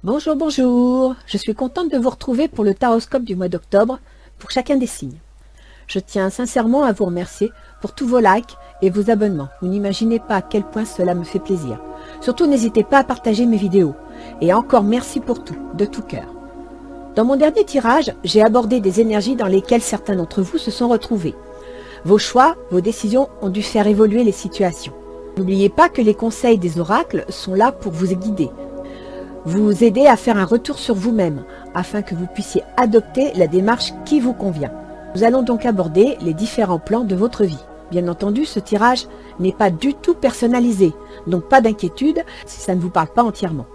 Bonjour, bonjour. Je suis contente de vous retrouver pour le taroscope du mois d'octobre pour chacun des signes. Je tiens sincèrement à vous remercier pour tous vos likes et vos abonnements. Vous n'imaginez pas à quel point cela me fait plaisir. Surtout, n'hésitez pas à partager mes vidéos. Et encore merci pour tout, de tout cœur. Dans mon dernier tirage, j'ai abordé des énergies dans lesquelles certains d'entre vous se sont retrouvés. Vos choix, vos décisions ont dû faire évoluer les situations. N'oubliez pas que les conseils des oracles sont là pour vous guider, vous aider à faire un retour sur vous-même, afin que vous puissiez adopter la démarche qui vous convient. Nous allons donc aborder les différents plans de votre vie. Bien entendu, ce tirage n'est pas du tout personnalisé, donc pas d'inquiétude si ça ne vous parle pas entièrement.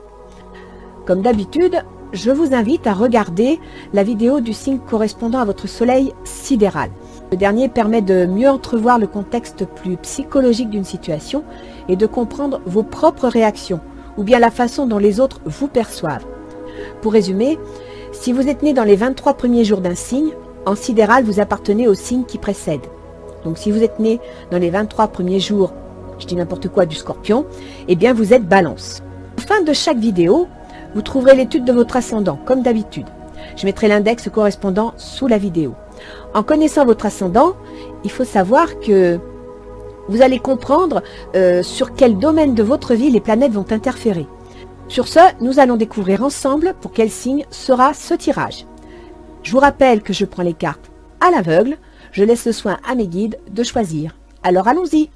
Comme d'habitude, je vous invite à regarder la vidéo du signe correspondant à votre soleil sidéral. Ce dernier permet de mieux entrevoir le contexte plus psychologique d'une situation et de comprendre vos propres réactions, ou bien la façon dont les autres vous perçoivent. Pour résumer, si vous êtes né dans les 23 premiers jours d'un signe, en sidéral, vous appartenez au signe qui précède. Donc si vous êtes né dans les 23 premiers jours, je dis n'importe quoi, du Scorpion, eh bien vous êtes Balance. À la fin de chaque vidéo, vous trouverez l'étude de votre ascendant, comme d'habitude. Je mettrai l'index correspondant sous la vidéo. En connaissant votre ascendant, il faut savoir que vous allez comprendre sur quel domaine de votre vie les planètes vont interférer. Sur ce, nous allons découvrir ensemble pour quel signe sera ce tirage. Je vous rappelle que je prends les cartes à l'aveugle. Je laisse le soin à mes guides de choisir. Alors allons-y!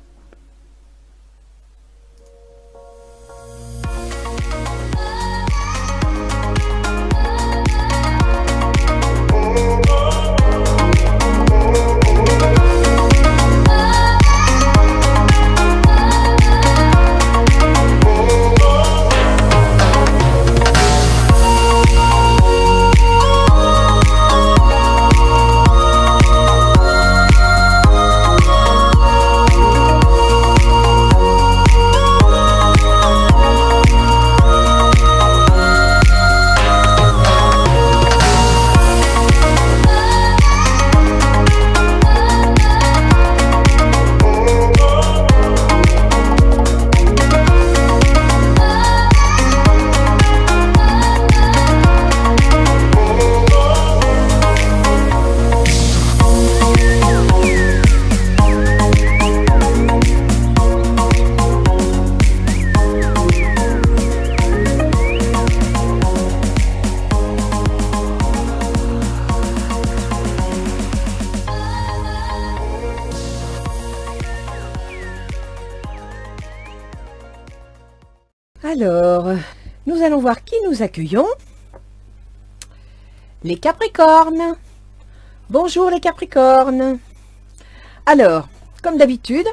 Alors, nous allons voir qui nous accueillons. Les Capricornes. Bonjour les Capricornes. Alors, comme d'habitude,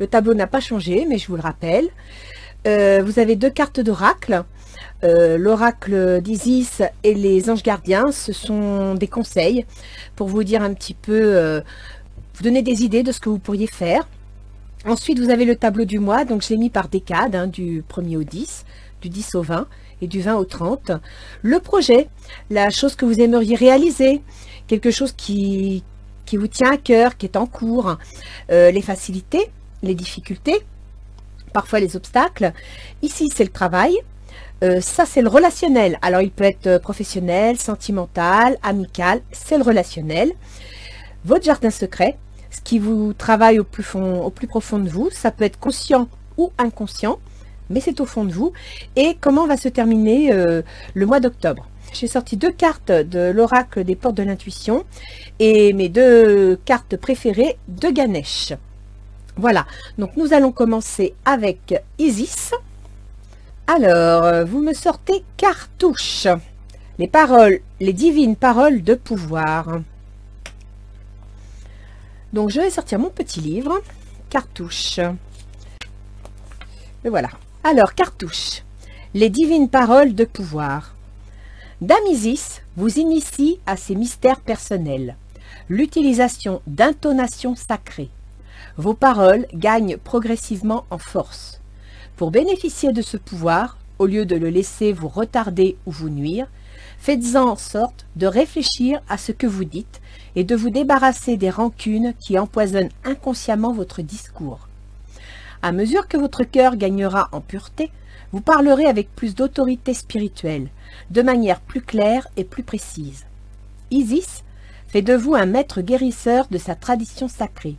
le tableau n'a pas changé, mais je vous le rappelle. Vous avez deux cartes d'oracle. L'oracle d'Isis et les anges gardiens, ce sont des conseils pour vous dire un petit peu, vous donner des idées de ce que vous pourriez faire. Ensuite, vous avez le tableau du mois, donc je l'ai mis par décade, hein, du 1er au 10, du 10 au 20 et du 20 au 30. Le projet, la chose que vous aimeriez réaliser, quelque chose qui vous tient à cœur, qui est en cours, les facilités, les difficultés, parfois les obstacles. Ici, c'est le travail. Ça, c'est le relationnel. Alors, il peut être professionnel, sentimental, amical, c'est le relationnel. Votre jardin secret, ce qui vous travaille au plus profond de vous, ça peut être conscient ou inconscient, mais c'est au fond de vous. Et comment va se terminer le mois d'octobre. J'ai sorti deux cartes de l'oracle des portes de l'intuition et mes deux cartes préférées de Ganesh. Voilà, donc nous allons commencer avec Isis. Alors, vous me sortez Cartouche, les paroles, les divines paroles de pouvoir. Donc, je vais sortir mon petit livre, Cartouche. Et voilà. Alors, Cartouche, les divines paroles de pouvoir. Dame Isis vous initie à ces mystères personnels. L'utilisation d'intonations sacrées. Vos paroles gagnent progressivement en force. Pour bénéficier de ce pouvoir, au lieu de le laisser vous retarder ou vous nuire, faites-en sorte de réfléchir à ce que vous dites et de vous débarrasser des rancunes qui empoisonnent inconsciemment votre discours. À mesure que votre cœur gagnera en pureté, vous parlerez avec plus d'autorité spirituelle, de manière plus claire et plus précise. Isis fait de vous un maître guérisseur de sa tradition sacrée,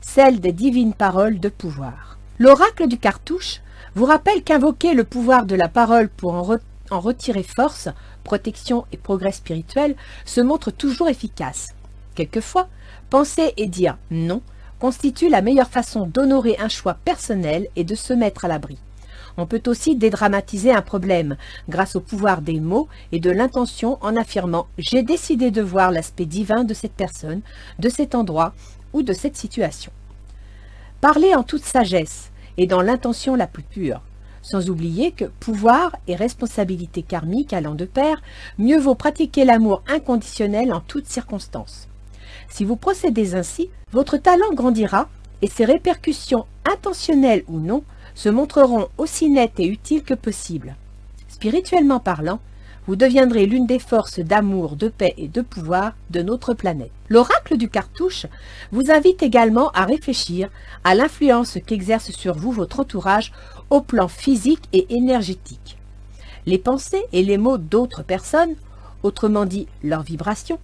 celle des divines paroles de pouvoir. L'oracle du cartouche vous rappelle qu'invoquer le pouvoir de la parole pour en retirer force, protection et progrès spirituel se montre toujours efficace. Quelquefois, penser et dire non constitue la meilleure façon d'honorer un choix personnel et de se mettre à l'abri. On peut aussi dédramatiser un problème grâce au pouvoir des mots et de l'intention en affirmant « j'ai décidé de voir l'aspect divin de cette personne, de cet endroit ou de cette situation ». Parlez en toute sagesse et dans l'intention la plus pure, sans oublier que pouvoir et responsabilité karmique allant de pair, mieux vaut pratiquer l'amour inconditionnel en toutes circonstances. Si vous procédez ainsi, votre talent grandira et ses répercussions, intentionnelles ou non, se montreront aussi nettes et utiles que possible. Spirituellement parlant, vous deviendrez l'une des forces d'amour, de paix et de pouvoir de notre planète. L'oracle du cartouche vous invite également à réfléchir à l'influence qu'exerce sur vous votre entourage au plan physique et énergétique. Les pensées et les mots d'autres personnes, autrement dit leurs vibrations,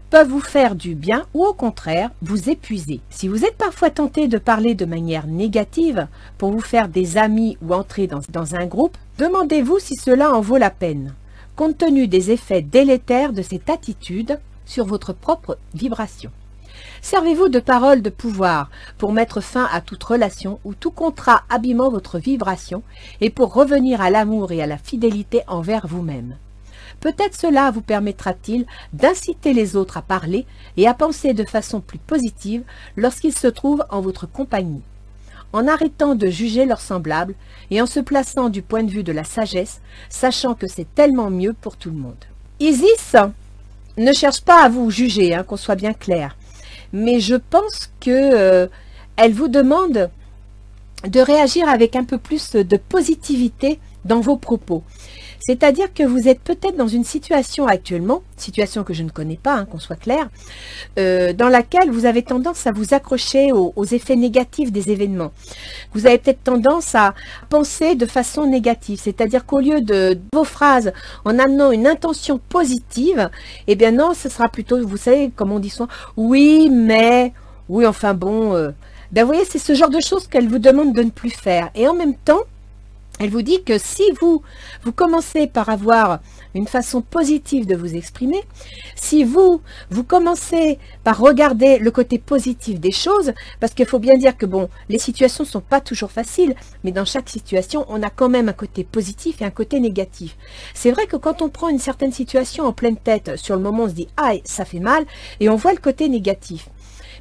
peuvent vous faire du bien ou au contraire vous épuiser. Si vous êtes parfois tenté de parler de manière négative pour vous faire des amis ou entrer dans un groupe, demandez-vous si cela en vaut la peine, compte tenu des effets délétères de cette attitude sur votre propre vibration. Servez-vous de paroles de pouvoir pour mettre fin à toute relation ou tout contrat abîmant votre vibration et pour revenir à l'amour et à la fidélité envers vous-même. Peut-être cela vous permettra-t-il d'inciter les autres à parler et à penser de façon plus positive lorsqu'ils se trouvent en votre compagnie, en arrêtant de juger leurs semblables et en se plaçant du point de vue de la sagesse, sachant que c'est tellement mieux pour tout le monde. Isis ne cherche pas à vous juger, qu'on soit bien clair, mais je pense que elle vous demande de réagir avec un peu plus de positivité dans vos propos. C'est-à-dire que vous êtes peut-être dans une situation actuellement, situation que je ne connais pas, qu'on soit clair, dans laquelle vous avez tendance à vous accrocher aux effets négatifs des événements. Vous avez peut-être tendance à penser de façon négative, c'est-à-dire qu'au lieu de vos phrases en amenant une intention positive, eh bien non, ce sera plutôt, vous savez, comme on dit souvent, oui, mais, oui, enfin bon, ben vous voyez, c'est ce genre de choses qu'elle vous demande de ne plus faire. Et en même temps, elle vous dit que si vous commencez par avoir une façon positive de vous exprimer, si vous commencez par regarder le côté positif des choses, parce qu'il faut bien dire que bon, les situations ne sont pas toujours faciles, mais dans chaque situation, on a quand même un côté positif et un côté négatif. C'est vrai que quand on prend une certaine situation en pleine tête, sur le moment on se dit « aïe, ça fait mal » et on voit le côté négatif.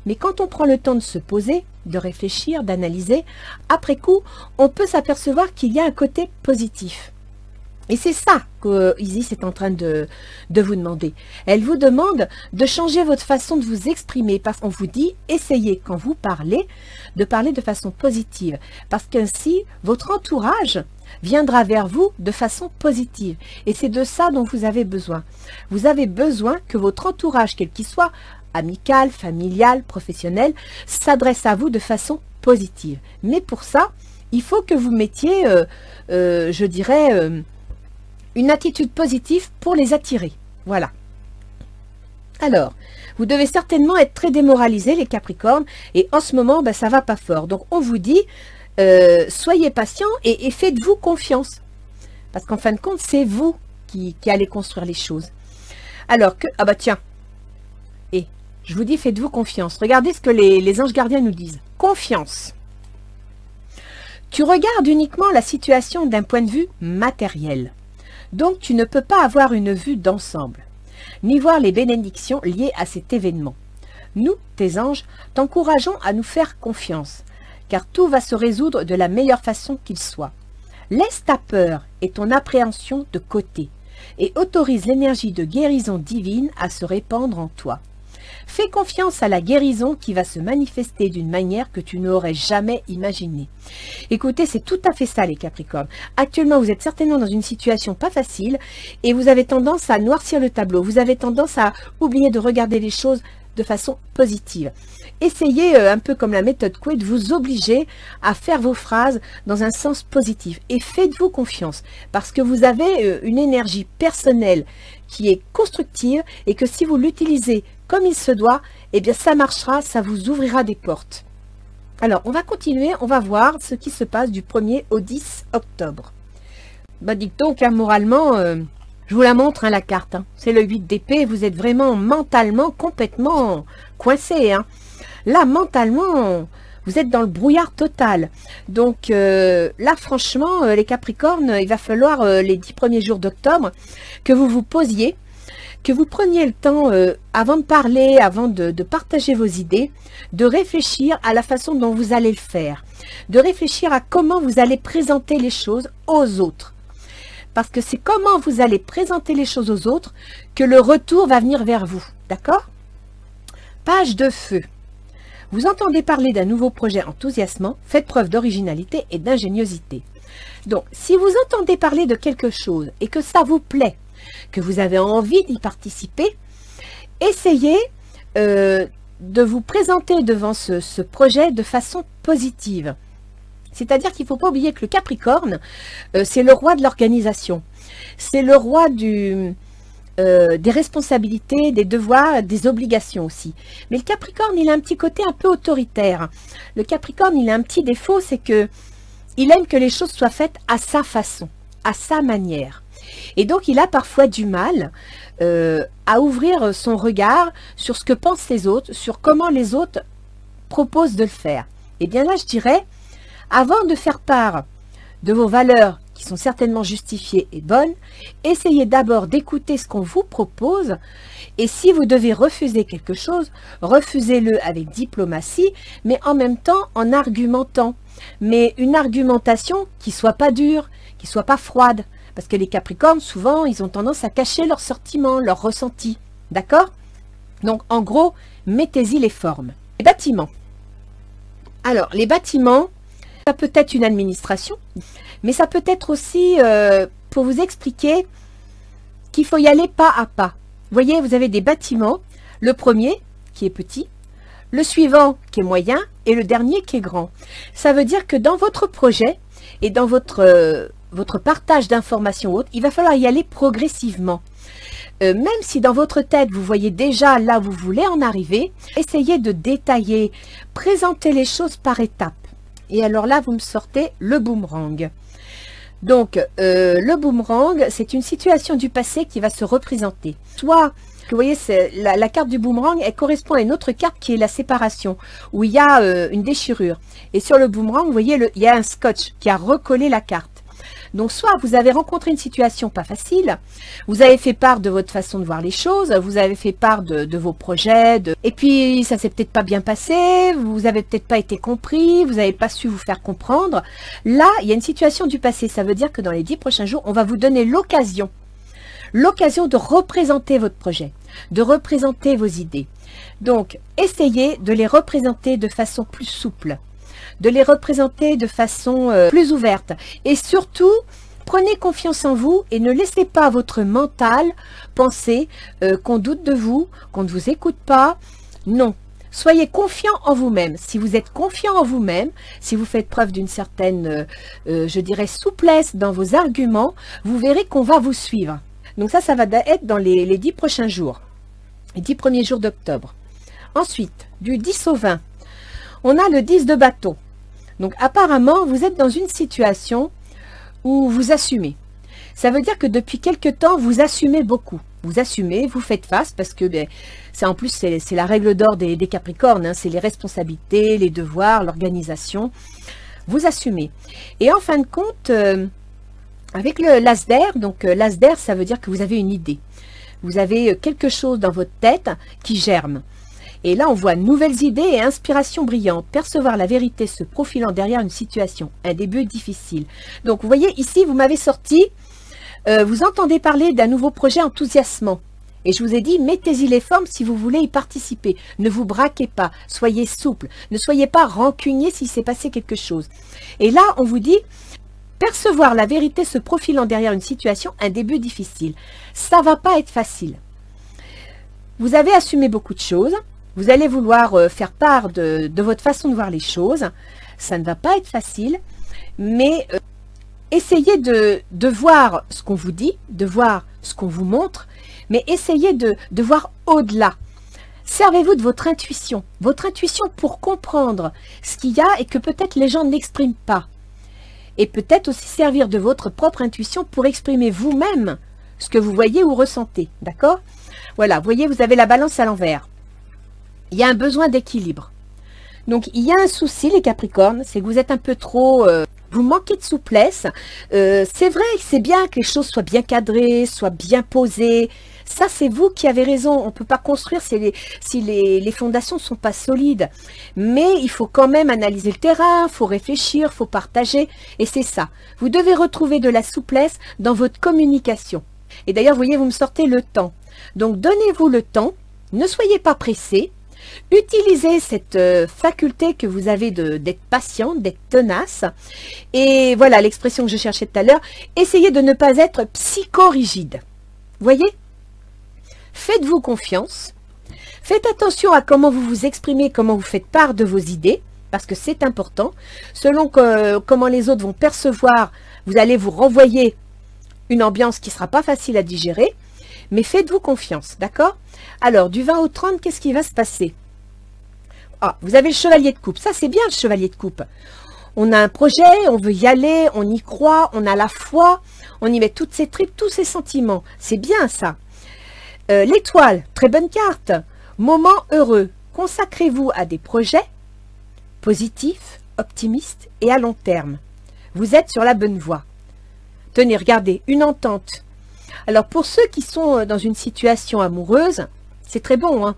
Mais quand on prend le temps de se poser, de réfléchir, d'analyser, après coup, on peut s'apercevoir qu'il y a un côté positif. Et c'est ça que Isis est en train de vous demander. Elle vous demande de changer votre façon de vous exprimer, parce qu'on vous dit, essayez quand vous parlez, de parler de façon positive, parce qu'ainsi, votre entourage viendra vers vous de façon positive. Et c'est de ça dont vous avez besoin. Vous avez besoin que votre entourage, quel qu'il soit, amical, familial, professionnel, s'adresse à vous de façon positive. Mais pour ça, il faut que vous mettiez, je dirais, une attitude positive pour les attirer. Voilà. Alors, vous devez certainement être très démoralisés, les Capricornes, et en ce moment, ben, ça va pas fort. Donc, on vous dit, soyez patient et faites-vous confiance. Parce qu'en fin de compte, c'est vous qui allez construire les choses. Alors que, ah bah tiens, je vous dis, faites-vous confiance. Regardez ce que les anges gardiens nous disent. Confiance. Tu regardes uniquement la situation d'un point de vue matériel. Donc, tu ne peux pas avoir une vue d'ensemble, ni voir les bénédictions liées à cet événement. Nous, tes anges, t'encourageons à nous faire confiance, car tout va se résoudre de la meilleure façon qu'il soit. Laisse ta peur et ton appréhension de côté, et autorise l'énergie de guérison divine à se répandre en toi. Fais confiance à la guérison qui va se manifester d'une manière que tu n'aurais jamais imaginée. Écoutez, c'est tout à fait ça les Capricornes. Actuellement, vous êtes certainement dans une situation pas facile et vous avez tendance à noircir le tableau. Vous avez tendance à oublier de regarder les choses de façon positive. Essayez, un peu comme la méthode Coué, de vous obliger à faire vos phrases dans un sens positif. Et faites-vous confiance, parce que vous avez une énergie personnelle qui est constructive et que si vous l'utilisez comme il se doit, eh bien ça marchera, ça vous ouvrira des portes. Alors, on va continuer, on va voir ce qui se passe du 1er au 10 octobre. Bah, dites donc, hein, moralement, je vous la montre, hein, la carte. Hein. C'est le 8 d'épée, vous êtes vraiment mentalement complètement coincé. Hein. Là, mentalement, vous êtes dans le brouillard total. Donc, là, franchement, les Capricornes, il va falloir, les 10 premiers jours d'octobre, que vous vous posiez, que vous preniez le temps, avant de parler, avant de partager vos idées, de réfléchir à la façon dont vous allez le faire, de réfléchir à comment vous allez présenter les choses aux autres. Parce que c'est comment vous allez présenter les choses aux autres que le retour va venir vers vous. D'accord? Page de feu. Vous entendez parler d'un nouveau projet enthousiasmant, faites preuve d'originalité et d'ingéniosité. Donc, si vous entendez parler de quelque chose et que ça vous plaît, que vous avez envie d'y participer, essayez de vous présenter devant ce projet de façon positive. C'est-à-dire qu'il ne faut pas oublier que le Capricorne, c'est le roi de l'organisation. C'est le roi des responsabilités, des devoirs, des obligations aussi. Mais le Capricorne, il a un petit côté un peu autoritaire. Le Capricorne, il a un petit défaut, c'est que il aime que les choses soient faites à sa façon, à sa manière. Et donc, il a parfois du mal à ouvrir son regard sur ce que pensent les autres, sur comment les autres proposent de le faire. Et bien là, je dirais, avant de faire part de vos valeurs qui sont certainement justifiées et bonnes, essayez d'abord d'écouter ce qu'on vous propose. Et si vous devez refuser quelque chose, refusez-le avec diplomatie, mais en même temps en argumentant. Mais une argumentation qui soit pas dure, qui soit pas froide. Parce que les Capricornes, souvent, ils ont tendance à cacher leurs sentiments, leurs ressentis. D'accord? Donc, en gros, mettez-y les formes. Les bâtiments. Alors, les bâtiments, ça peut être une administration, mais ça peut être aussi pour vous expliquer qu'il faut y aller pas à pas. Vous voyez, vous avez des bâtiments, le premier qui est petit, le suivant qui est moyen et le dernier qui est grand. Ça veut dire que dans votre projet et dans votre partage d'informations autres, il va falloir y aller progressivement. Même si dans votre tête, vous voyez déjà là où vous voulez en arriver, essayez de détailler, présenter les choses par étapes. Et alors là, vous me sortez le boomerang. Donc, le boomerang, c'est une situation du passé qui va se représenter. Soit, vous voyez, la carte du boomerang, elle correspond à une autre carte qui est la séparation, où il y a une déchirure. Et sur le boomerang, vous voyez, il y a un scotch qui a recollé la carte. Donc, soit vous avez rencontré une situation pas facile, vous avez fait part de votre façon de voir les choses, vous avez fait part de vos projets, et puis ça s'est peut-être pas bien passé, vous avez peut-être pas été compris, vous n'avez pas su vous faire comprendre. Là, il y a une situation du passé, ça veut dire que dans les 10 prochains jours, on va vous donner l'occasion de représenter votre projet, de représenter vos idées. Donc, essayez de les représenter de façon plus souple, de les représenter de façon plus ouverte. Et surtout, prenez confiance en vous et ne laissez pas votre mental penser qu'on doute de vous, qu'on ne vous écoute pas. Non, soyez confiant en vous-même. Si vous êtes confiant en vous-même, si vous faites preuve d'une certaine, je dirais, souplesse dans vos arguments, vous verrez qu'on va vous suivre. Donc ça va être dans les 10 prochains jours, les 10 premiers jours d'octobre. Ensuite, du 10 au 20, on a le 10 de bâton. Donc apparemment, vous êtes dans une situation où vous assumez. Ça veut dire que depuis quelque temps, vous assumez beaucoup. Vous assumez, vous faites face parce que en plus, c'est la règle d'or des Capricornes. Hein, c'est les responsabilités, les devoirs, l'organisation. Vous assumez. Et en fin de compte, avec l'as d'air, donc l'as d'air, ça veut dire que vous avez une idée. Vous avez quelque chose dans votre tête qui germe. Et là, on voit nouvelles idées et inspiration brillante. Percevoir la vérité se profilant derrière une situation. Un début difficile. Donc, vous voyez, ici, vous m'avez sorti, vous entendez parler d'un nouveau projet enthousiasmant. Et je vous ai dit, mettez-y les formes si vous voulez y participer. Ne vous braquez pas. Soyez souple. Ne soyez pas rancunier s'il s'est passé quelque chose. Et là, on vous dit, percevoir la vérité se profilant derrière une situation. Un début difficile. Ça ne va pas être facile. Vous avez assumé beaucoup de choses. Vous allez vouloir faire part de votre façon de voir les choses. Ça ne va pas être facile, mais essayez de voir ce qu'on vous dit, de voir ce qu'on vous montre, mais essayez de voir au-delà. Servez-vous de votre intuition pour comprendre ce qu'il y a et que peut-être les gens n'expriment pas. Et peut-être aussi servir de votre propre intuition pour exprimer vous-même ce que vous voyez ou ressentez. D'accord? Voilà, vous voyez, vous avez la balance à l'envers. Il y a un besoin d'équilibre. Donc, il y a un souci, les Capricornes, c'est que vous êtes un peu trop... vous manquez de souplesse. C'est vrai que c'est bien que les choses soient bien cadrées, soient bien posées. Ça, c'est vous qui avez raison. On ne peut pas construire si les fondations ne sont pas solides. Mais il faut quand même analyser le terrain, il faut réfléchir, il faut partager. Et c'est ça. Vous devez retrouver de la souplesse dans votre communication. Et d'ailleurs, vous voyez, vous me sortez le temps. Donc, donnez-vous le temps. Ne soyez pas pressés. Utilisez cette faculté que vous avez d'être patient, d'être tenace. Et voilà l'expression que je cherchais tout à l'heure. Essayez de ne pas être psychorigide. Voyez? Faites-vous confiance. Faites attention à comment vous vous exprimez, comment vous faites part de vos idées, parce que c'est important. Selon comment les autres vont percevoir, vous allez vous renvoyer une ambiance qui ne sera pas facile à digérer. Mais faites-vous confiance, d'accord? Alors, du 20 au 30, qu'est-ce qui va se passer? Ah, vous avez le chevalier de coupe. Ça, c'est bien, le chevalier de coupe. On a un projet, on veut y aller, on y croit, on a la foi, on y met toutes ses tripes, tous ses sentiments. C'est bien, ça. L'étoile, très bonne carte. Moment heureux. Consacrez-vous à des projets positifs, optimistes et à long terme. Vous êtes sur la bonne voie. Tenez, regardez, une entente. Alors, pour ceux qui sont dans une situation amoureuse, c'est très bon, hein.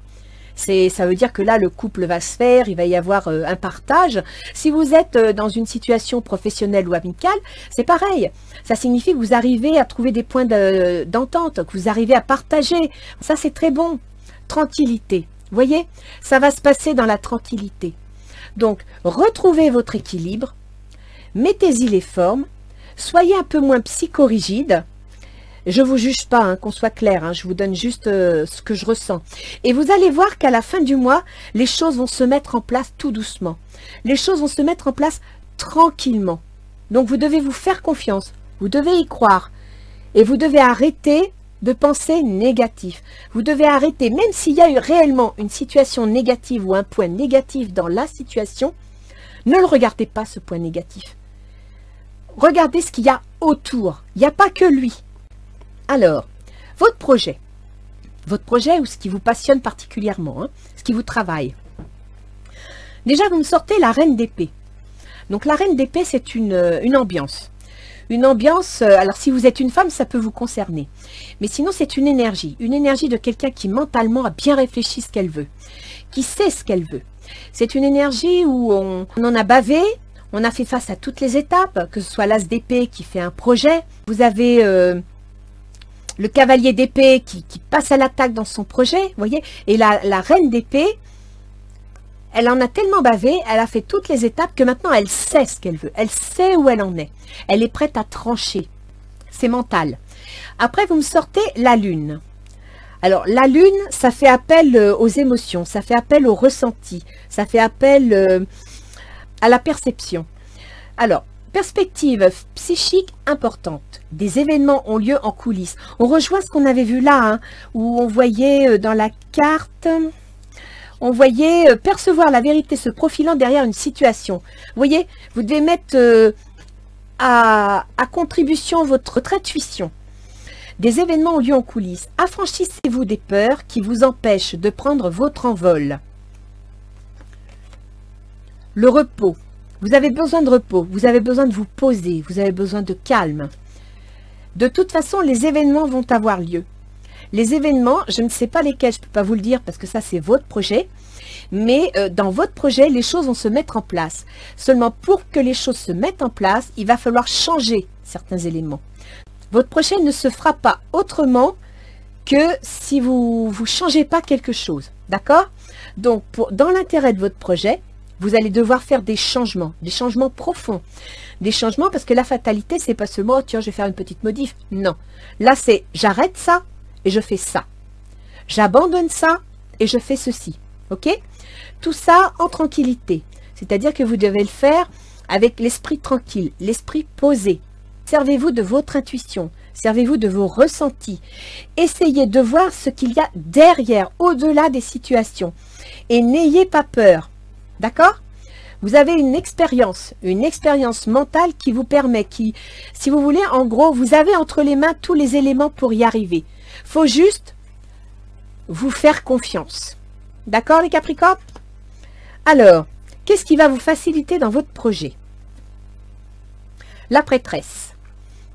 Ça veut dire que là, le couple va se faire, il va y avoir un partage. Si vous êtes dans une situation professionnelle ou amicale, c'est pareil. Ça signifie que vous arrivez à trouver des points d'entente, que vous arrivez à partager. Ça, c'est très bon. Tranquillité. Vous voyez, ça va se passer dans la tranquillité. Donc, retrouvez votre équilibre, mettez-y les formes, soyez un peu moins psychorigide. Je ne vous juge pas, hein, qu'on soit clair, hein, je vous donne juste ce que je ressens. Et vous allez voir qu'à la fin du mois, les choses vont se mettre en place tout doucement. Les choses vont se mettre en place tranquillement. Donc vous devez vous faire confiance, vous devez y croire. Et vous devez arrêter de penser négatif. Vous devez arrêter, même s'il y a eu réellement une situation négative ou un point négatif dans la situation, ne le regardez pas, ce point négatif. Regardez ce qu'il y a autour. Il n'y a pas que lui. Alors, votre projet ou ce qui vous passionne particulièrement, hein, ce qui vous travaille. Déjà, vous me sortez la reine d'épée. Donc, la reine d'épée, c'est une ambiance. Une ambiance, alors si vous êtes une femme, ça peut vous concerner. Mais sinon, c'est une énergie de quelqu'un qui mentalement a bien réfléchi ce qu'elle veut, qui sait ce qu'elle veut. C'est une énergie où on en a bavé, on a fait face à toutes les étapes, que ce soit l'as d'épée qui fait un projet. Vous avez... le cavalier d'épée qui passe à l'attaque dans son projet, vous voyez. Et la reine d'épée, elle en a tellement bavé, elle a fait toutes les étapes que maintenant elle sait ce qu'elle veut. Elle sait où elle en est. Elle est prête à trancher. C'est mental. Après, vous me sortez la lune. Alors, la lune, ça fait appel aux émotions, ça fait appel au ressenti, ça fait appel à la perception. Alors, perspective psychique importante. Des événements ont lieu en coulisses. On rejoint ce qu'on avait vu là, hein, où on voyait dans la carte, on voyait percevoir la vérité se profilant derrière une situation. Vous voyez, vous devez mettre à contribution votre intuition. Des événements ont lieu en coulisses. Affranchissez-vous des peurs qui vous empêchent de prendre votre envol. Le repos. Vous avez besoin de repos, vous avez besoin de vous poser, vous avez besoin de calme. De toute façon, les événements vont avoir lieu. Les événements, je ne sais pas lesquels, je ne peux pas vous le dire parce que ça c'est votre projet, mais dans votre projet, les choses vont se mettre en place. Seulement pour que les choses se mettent en place, il va falloir changer certains éléments. Votre projet ne se fera pas autrement que si vous ne changez pas quelque chose, d'accord? Donc, dans l'intérêt de votre projet, vous allez devoir faire des changements profonds. Des changements parce que la fatalité, c'est pas seulement, oh, tiens, je vais faire une petite modif. Non. Là, c'est, j'arrête ça et je fais ça. J'abandonne ça et je fais ceci. Ok? Tout ça en tranquillité. C'est-à-dire que vous devez le faire avec l'esprit tranquille, l'esprit posé. Servez-vous de votre intuition, servez-vous de vos ressentis. Essayez de voir ce qu'il y a derrière, au-delà des situations. Et n'ayez pas peur. D'accord? Vous avez une expérience mentale qui vous permet, si vous voulez, en gros, vous avez entre les mains tous les éléments pour y arriver. Il faut juste vous faire confiance. D'accord les Capricornes? Alors, qu'est-ce qui va vous faciliter dans votre projet? La prêtresse.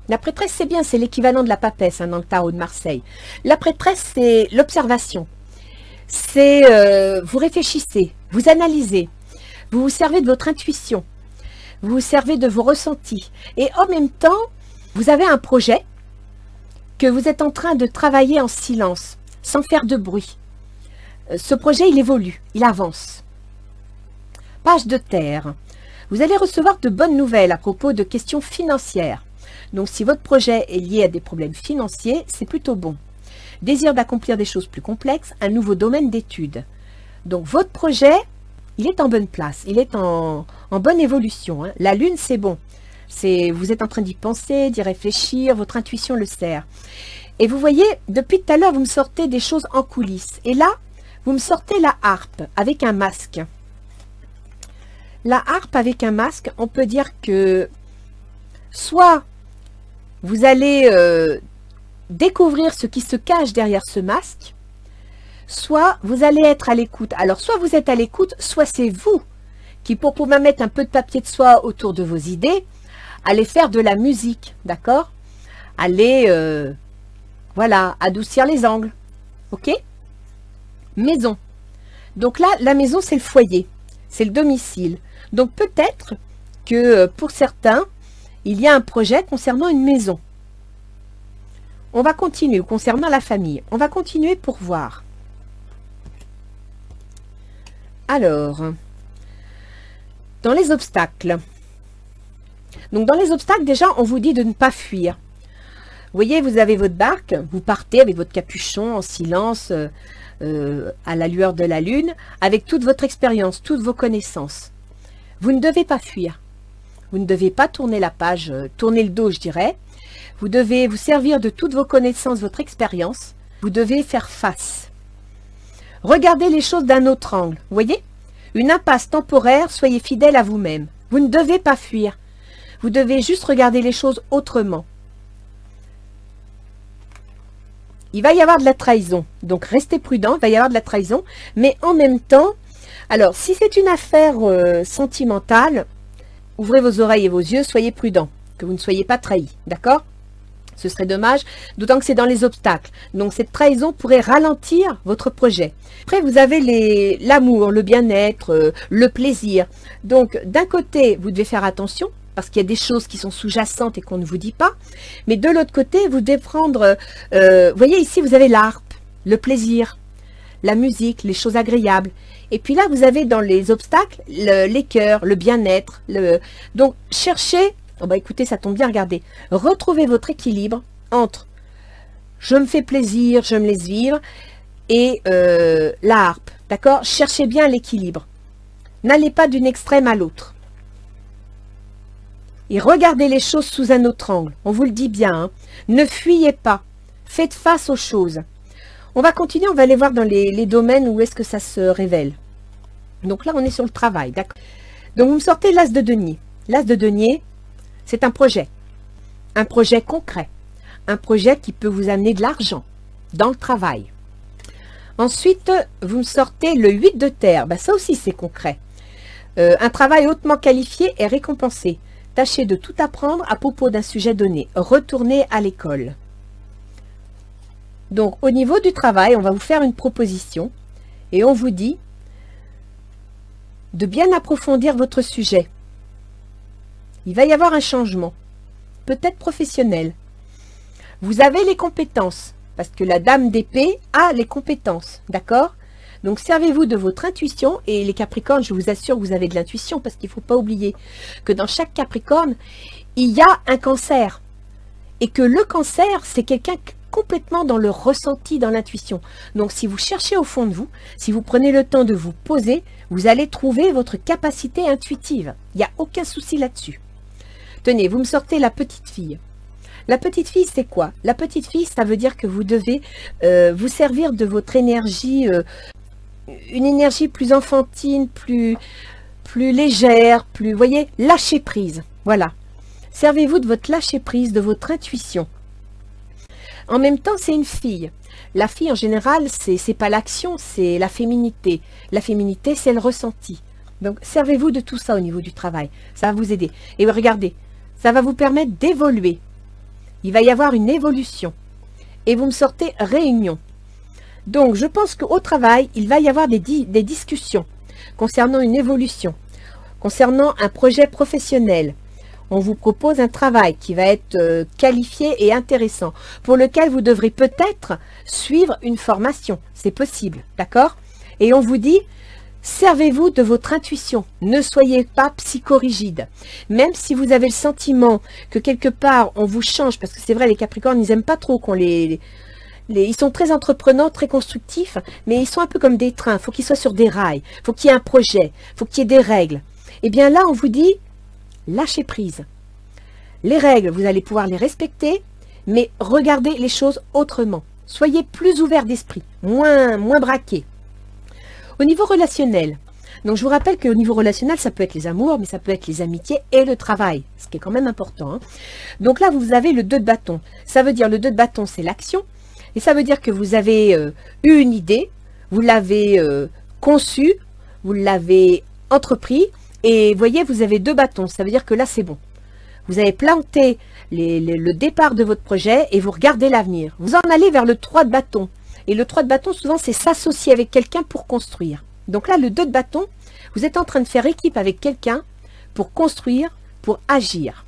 La prêtresse, c'est bien, c'est l'équivalent de la papesse dans le tarot de Marseille. La prêtresse, c'est l'observation. C'est, vous réfléchissez, vous analysez, vous vous servez de votre intuition, vous vous servez de vos ressentis. Et en même temps, vous avez un projet que vous êtes en train de travailler en silence, sans faire de bruit. Ce projet, il évolue, il avance. Page de terre. Vous allez recevoir de bonnes nouvelles à propos de questions financières. Donc, si votre projet est lié à des problèmes financiers, c'est plutôt bon. Désir d'accomplir des choses plus complexes, un nouveau domaine d'études. Donc, votre projet, il est en bonne place, il est en bonne évolution. Hein. La lune, c'est bon. Vous êtes en train d'y penser, d'y réfléchir, votre intuition le sert. Et vous voyez, depuis tout à l'heure, vous me sortez des choses en coulisses. Et là, vous me sortez la harpe avec un masque. La harpe avec un masque, on peut dire que soit vous allez découvrir ce qui se cache derrière ce masque, soit vous allez être à l'écoute. Alors, soit vous êtes à l'écoute, soit c'est vous qui, pour pouvoir mettre un peu de papier de soie autour de vos idées, allez faire de la musique, d'accord? Allez, voilà, adoucir les angles, ok? Maison. Donc là, la maison, c'est le foyer, c'est le domicile. Donc peut-être que pour certains, il y a un projet concernant une maison. On va continuer, concernant la famille. On va continuer pour voir. Alors, dans les obstacles. Donc dans les obstacles, déjà, on vous dit de ne pas fuir. Vous voyez, vous avez votre barque, vous partez avec votre capuchon en silence, à la lueur de la lune, avec toute votre expérience, toutes vos connaissances. Vous ne devez pas fuir. Vous ne devez pas tourner la page, tourner le dos, je dirais. Vous devez vous servir de toutes vos connaissances, votre expérience. Vous devez faire face. Regardez les choses d'un autre angle. Vous voyez? Une impasse temporaire, soyez fidèle à vous-même. Vous ne devez pas fuir. Vous devez juste regarder les choses autrement. Il va y avoir de la trahison. Donc, restez prudent, il va y avoir de la trahison. Mais en même temps, alors, si c'est une affaire sentimentale, ouvrez vos oreilles et vos yeux, soyez prudent, que vous ne soyez pas trahi, d'accord? Ce serait dommage, d'autant que c'est dans les obstacles. Donc, cette trahison pourrait ralentir votre projet. Après, vous avez l'amour, le bien-être, le plaisir. Donc, d'un côté, vous devez faire attention, parce qu'il y a des choses qui sont sous-jacentes et qu'on ne vous dit pas. Mais de l'autre côté, vous devez prendre... vous voyez, ici, vous avez l'harpe, le plaisir, la musique, les choses agréables. Et puis là, vous avez dans les obstacles, les cœurs, le bien-être. Donc, cherchez... Oh bah écoutez, ça tombe bien, regardez. Retrouvez votre équilibre entre je me fais plaisir, je me laisse vivre, et la harpe, d'accord? Cherchez bien l'équilibre. N'allez pas d'une extrême à l'autre. Et regardez les choses sous un autre angle. On vous le dit bien, hein. Ne fuyez pas. Faites face aux choses. On va continuer, on va aller voir dans les domaines où est-ce que ça se révèle. Donc là, on est sur le travail, d'accord? Donc vous me sortez l'as de denier. L'as de denier, c'est un projet concret, un projet qui peut vous amener de l'argent dans le travail. Ensuite, vous me sortez le 8 de terre. Ben, ça aussi, c'est concret. Un travail hautement qualifié et récompensé. Tâchez de tout apprendre à propos d'un sujet donné. Retournez à l'école. Donc, au niveau du travail, on va vous faire une proposition et on vous dit de bien approfondir votre sujet. Il va y avoir un changement, peut-être professionnel. Vous avez les compétences, parce que la dame d'épée a les compétences, d'accord? Donc, servez-vous de votre intuition, et les Capricornes, je vous assure que vous avez de l'intuition, parce qu'il ne faut pas oublier que dans chaque Capricorne, il y a un cancer. Et que le cancer, c'est quelqu'un complètement dans le ressenti, dans l'intuition. Donc si vous cherchez au fond de vous, si vous prenez le temps de vous poser, vous allez trouver votre capacité intuitive. Il n'y a aucun souci là-dessus. Tenez, vous me sortez la petite fille. La petite fille, c'est quoi? La petite fille, ça veut dire que vous devez vous servir de votre énergie, une énergie plus enfantine, plus légère, plus, vous voyez, lâcher prise. Voilà. Servez-vous de votre lâcher prise, de votre intuition. En même temps, c'est une fille. La fille, en général, c'est pas l'action, c'est la féminité. La féminité, c'est le ressenti. Donc, servez-vous de tout ça au niveau du travail. Ça va vous aider. Et regardez, ça va vous permettre d'évoluer. Il va y avoir une évolution. Et vous me sortez réunion. Donc, je pense qu'au travail, il va y avoir des discussions concernant une évolution, concernant un projet professionnel. On vous propose un travail qui va être qualifié et intéressant, pour lequel vous devrez peut-être suivre une formation. C'est possible, d'accord? Et on vous dit, servez-vous de votre intuition. Ne soyez pas psychorigide. Même si vous avez le sentiment que quelque part, on vous change, parce que c'est vrai, les Capricornes, ils n'aiment pas trop qu'on ils sont très entreprenants, très constructifs, mais ils sont un peu comme des trains. Il faut qu'ils soient sur des rails. Il faut qu'il y ait un projet. Il faut qu'il y ait des règles. Et bien là, on vous dit, lâchez prise. Les règles, vous allez pouvoir les respecter, mais regardez les choses autrement. Soyez plus ouvert d'esprit, moins braqué. Au niveau relationnel, donc je vous rappelle qu'au niveau relationnel, ça peut être les amours, mais ça peut être les amitiés et le travail, ce qui est quand même important. Hein. Donc là, vous avez le 2 de bâton. Ça veut dire, le 2 de bâton, c'est l'action. Et ça veut dire que vous avez eu une idée, vous l'avez conçue, vous l'avez entrepris, et vous voyez, vous avez 2 bâtons. Ça veut dire que là, c'est bon. Vous avez planté le départ de votre projet et vous regardez l'avenir. Vous en allez vers le 3 de bâton. Et le 3 de bâton, souvent, c'est s'associer avec quelqu'un pour construire. Donc là, le 2 de bâton, vous êtes en train de faire équipe avec quelqu'un pour construire, pour agir.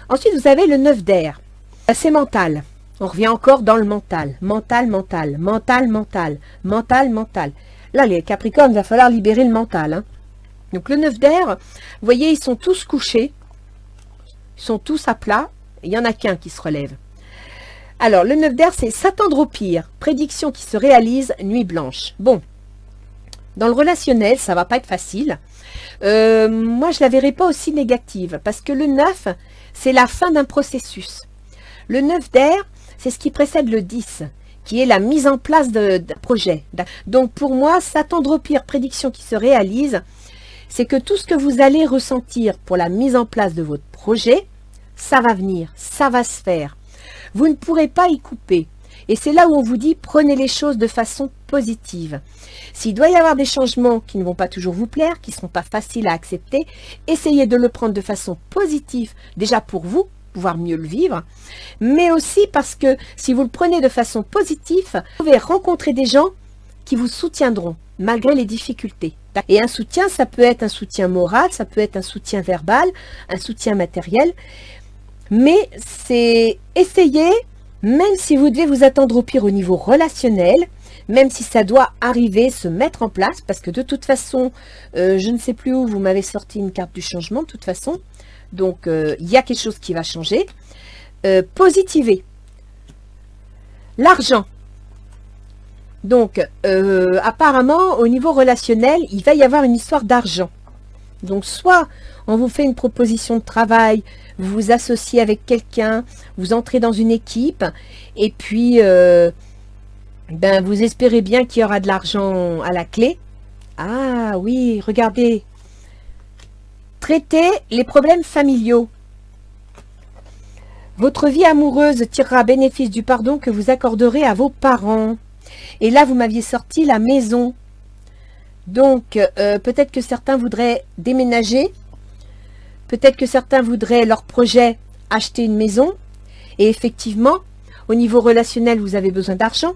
Ensuite, vous avez le 9 d'air. C'est mental. On revient encore dans le mental. Mental, mental, mental, mental, mental, mental. Là, les Capricornes, il va falloir libérer le mental. Hein. Donc le 9 d'air, vous voyez, ils sont tous couchés. Ils sont tous à plat. Il n'y en a qu'un qui se relève. Alors, le 9 d'air, c'est s'attendre au pire. Prédiction qui se réalise, nuit blanche. Bon, dans le relationnel, ça va pas être facile. Moi, je la verrai pas aussi négative. Parce que le 9, c'est la fin d'un processus. Le 9 d'air, c'est ce qui précède le 10, qui est la mise en place d'un projet. Donc pour moi, s'attendre au pire, prédiction qui se réalise, c'est que tout ce que vous allez ressentir pour la mise en place de votre projet, ça va venir, ça va se faire. Vous ne pourrez pas y couper. Et c'est là où on vous dit, prenez les choses de façon positive. S'il doit y avoir des changements qui ne vont pas toujours vous plaire, qui ne seront pas faciles à accepter, essayez de le prendre de façon positive, déjà pour vous, pouvoir mieux le vivre, mais aussi parce que si vous le prenez de façon positive, vous pouvez rencontrer des gens qui vous soutiendront malgré les difficultés. Et un soutien, ça peut être un soutien moral, ça peut être un soutien verbal, un soutien matériel, mais c'est essayer, même si vous devez vous attendre au pire au niveau relationnel, même si ça doit arriver, se mettre en place, parce que de toute façon, je ne sais plus où, vous m'avez sorti une carte du changement, de toute façon. Donc, il y a quelque chose qui va changer. Positiver. L'argent. Donc, apparemment, au niveau relationnel, il va y avoir une histoire d'argent. Donc, soit on vous fait une proposition de travail, vous vous associez avec quelqu'un, vous entrez dans une équipe, et puis, ben, vous espérez bien qu'il y aura de l'argent à la clé. Ah oui, regardez. Traitez les problèmes familiaux. Votre vie amoureuse tirera bénéfice du pardon que vous accorderez à vos parents. Et là, vous m'aviez sorti la maison. Donc, peut-être que certains voudraient déménager. Peut-être que certains voudraient leur projet acheter une maison. Et effectivement, au niveau relationnel, vous avez besoin d'argent.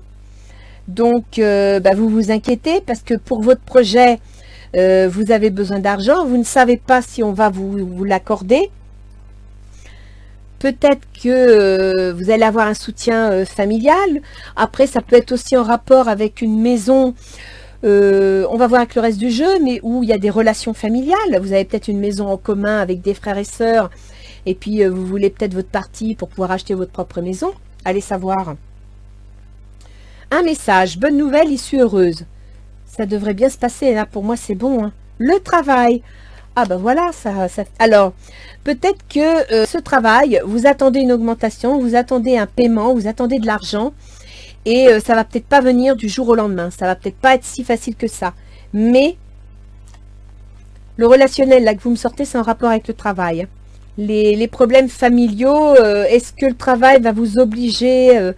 Donc, bah, vous vous inquiétez parce que pour votre projet, vous avez besoin d'argent. Vous ne savez pas si on va vous l'accorder. Peut-être que vous allez avoir un soutien familial. Après, ça peut être aussi en rapport avec une maison. On va voir avec le reste du jeu, mais où il y a des relations familiales. Vous avez peut-être une maison en commun avec des frères et sœurs. Et puis, vous voulez peut-être votre partie pour pouvoir acheter votre propre maison. Allez savoir. Un message, bonne nouvelle, issue heureuse. Ça devrait bien se passer, là, pour moi, c'est bon. Hein. Le travail. Ah ben voilà, ça... Alors, peut-être que ce travail, vous attendez une augmentation, vous attendez un paiement, vous attendez de l'argent, et ça va peut-être pas venir du jour au lendemain. Ça va peut-être pas être si facile que ça. Mais, le relationnel, là, que vous me sortez, c'est en rapport avec le travail. Les problèmes familiaux, est-ce que le travail va vous obliger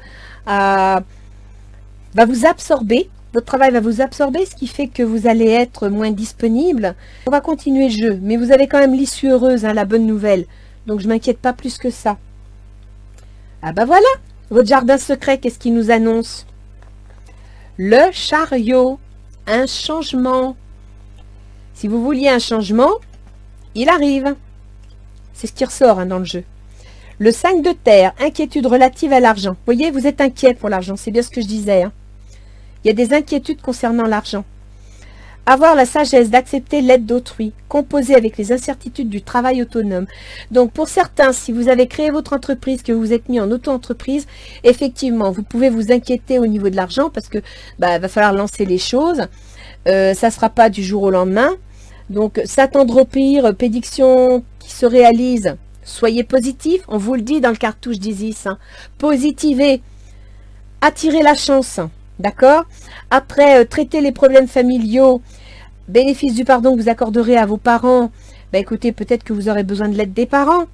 va vous absorber? Votre travail va vous absorber, ce qui fait que vous allez être moins disponible. On va continuer le jeu, mais vous avez quand même l'issue heureuse, hein, la bonne nouvelle. Donc je m'inquiète pas plus que ça. Ah bah voilà, votre jardin secret, qu'est-ce qu'il nous annonce? Le chariot, un changement. Si vous vouliez un changement, il arrive. C'est ce qui ressort hein, dans le jeu. Le 5 de terre, inquiétude relative à l'argent. Vous voyez, vous êtes inquiet pour l'argent, c'est bien ce que je disais. Hein. Il y a des inquiétudes concernant l'argent. Avoir la sagesse d'accepter l'aide d'autrui, composer avec les incertitudes du travail autonome. Donc pour certains, si vous avez créé votre entreprise, que vous vous êtes mis en auto-entreprise, effectivement, vous pouvez vous inquiéter au niveau de l'argent parce que va falloir lancer les choses. Ça ne sera pas du jour au lendemain. Donc s'attendre au pire, prédiction qui se réalise, soyez positif, on vous le dit dans le cartouche d'Isis. Hein. Positivez, attirez la chance. D'accord? Après, traiter les problèmes familiaux, bénéfice du pardon que vous accorderez à vos parents, écoutez, peut-être que vous aurez besoin de l'aide des parents.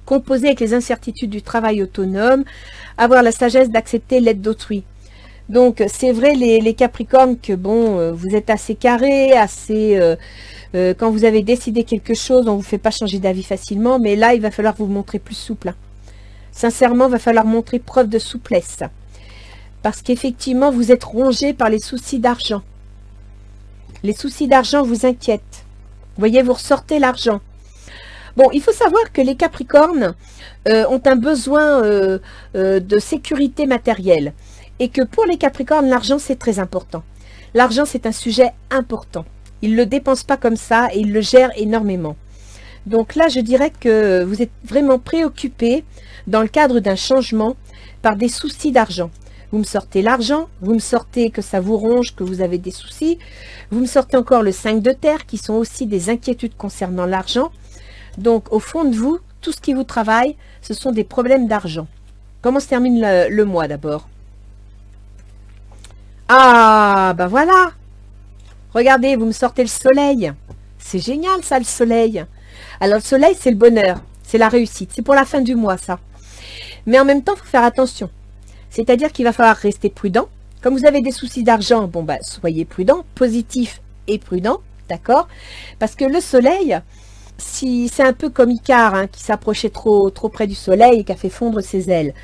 Composer avec les incertitudes du travail autonome, avoir la sagesse d'accepter l'aide d'autrui. Donc, c'est vrai, les Capricornes, que bon, vous êtes assez carrés, assez... quand vous avez décidé quelque chose, on ne vous fait pas changer d'avis facilement, mais là, il va falloir vous montrer plus souple. Hein. Sincèrement, il va falloir montrer preuve de souplesse. Parce qu'effectivement, vous êtes rongé par les soucis d'argent. Les soucis d'argent vous inquiètent. Vous voyez, vous ressortez l'argent. Bon, il faut savoir que les Capricornes ont un besoin de sécurité matérielle. Et que pour les Capricornes, l'argent, c'est très important. L'argent, c'est un sujet important. Ils ne le dépensent pas comme ça et ils le gèrent énormément. Donc là, je dirais que vous êtes vraiment préoccupé dans le cadre d'un changement par des soucis d'argent. Vous me sortez l'argent, vous me sortez que ça vous ronge, que vous avez des soucis. Vous me sortez encore le 5 de terre, qui sont aussi des inquiétudes concernant l'argent. Donc, au fond de vous, tout ce qui vous travaille, ce sont des problèmes d'argent. Comment se termine le mois d'abord? Ah, ben voilà. Regardez, vous me sortez le soleil. C'est génial ça, le soleil. Alors, le soleil, c'est le bonheur, c'est la réussite. C'est pour la fin du mois, ça. Mais en même temps, il faut faire attention. C'est-à-dire qu'il va falloir rester prudent. Comme vous avez des soucis d'argent, bon soyez prudent, positif et prudent, d'accord? Parce que le soleil, si c'est un peu comme Icare, hein, qui s'approchait trop près du soleil et qui a fait fondre ses ailes.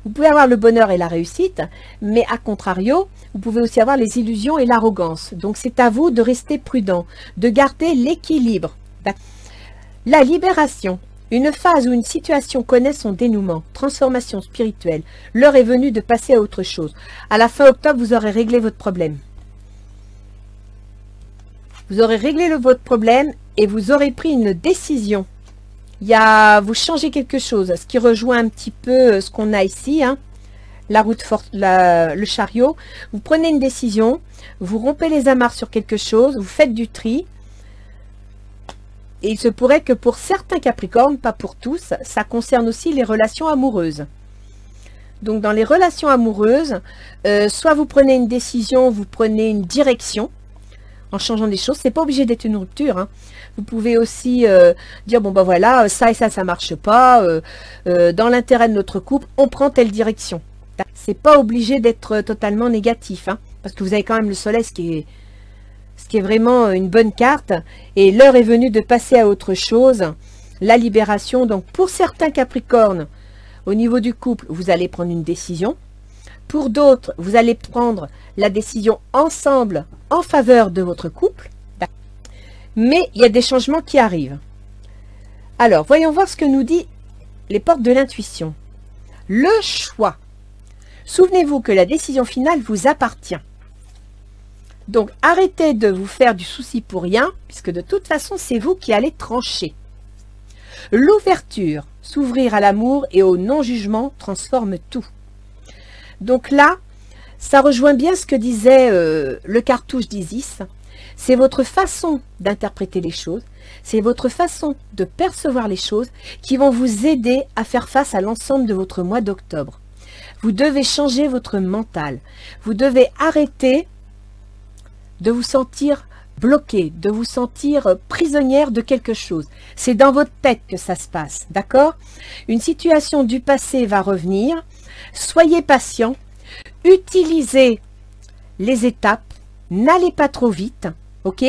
Vous pouvez avoir le bonheur et la réussite, mais à contrario, vous pouvez aussi avoir les illusions et l'arrogance. Donc c'est à vous de rester prudent, de garder l'équilibre. La libération. Une phase où une situation connaît son dénouement, transformation spirituelle. L'heure est venue de passer à autre chose. À la fin octobre, vous aurez réglé votre problème. Vous aurez réglé votre problème et vous aurez pris une décision. Vous changez quelque chose, ce qui rejoint un petit peu ce qu'on a ici, hein, la route forte, le chariot. Vous prenez une décision, vous rompez les amarres sur quelque chose, vous faites du tri. Et il se pourrait que pour certains Capricornes, pas pour tous, ça concerne aussi les relations amoureuses. Donc dans les relations amoureuses, soit vous prenez une décision, vous prenez une direction en changeant des choses. C'est pas obligé d'être une rupture. Hein. Vous pouvez aussi dire, bon voilà, ça et ça marche pas. Dans l'intérêt de notre couple, on prend telle direction. C'est pas obligé d'être totalement négatif. Hein, parce que vous avez quand même le soleil, ce qui est vraiment une bonne carte. Et l'heure est venue de passer à autre chose. La libération. Donc pour certains Capricornes, au niveau du couple, vous allez prendre une décision. Pour d'autres, vous allez prendre la décision ensemble en faveur de votre couple. Mais il y a des changements qui arrivent. Alors, voyons voir ce que nous dit les portes de l'intuition. Le choix. Souvenez-vous que la décision finale vous appartient. Donc, arrêtez de vous faire du souci pour rien, puisque de toute façon, c'est vous qui allez trancher. L'ouverture, s'ouvrir à l'amour et au non-jugement transforme tout. Donc là, Ça rejoint bien ce que disait le cartouche d'Isis. C'est votre façon d'interpréter les choses, c'est votre façon de percevoir les choses qui vont vous aider à faire face à l'ensemble de votre mois d'octobre. Vous devez changer votre mental. Vous devez arrêter de vous sentir bloqué, de vous sentir prisonnière de quelque chose. C'est dans votre tête que ça se passe, d'accord? Une situation du passé va revenir. Soyez patient. Utilisez les étapes. N'allez pas trop vite, ok?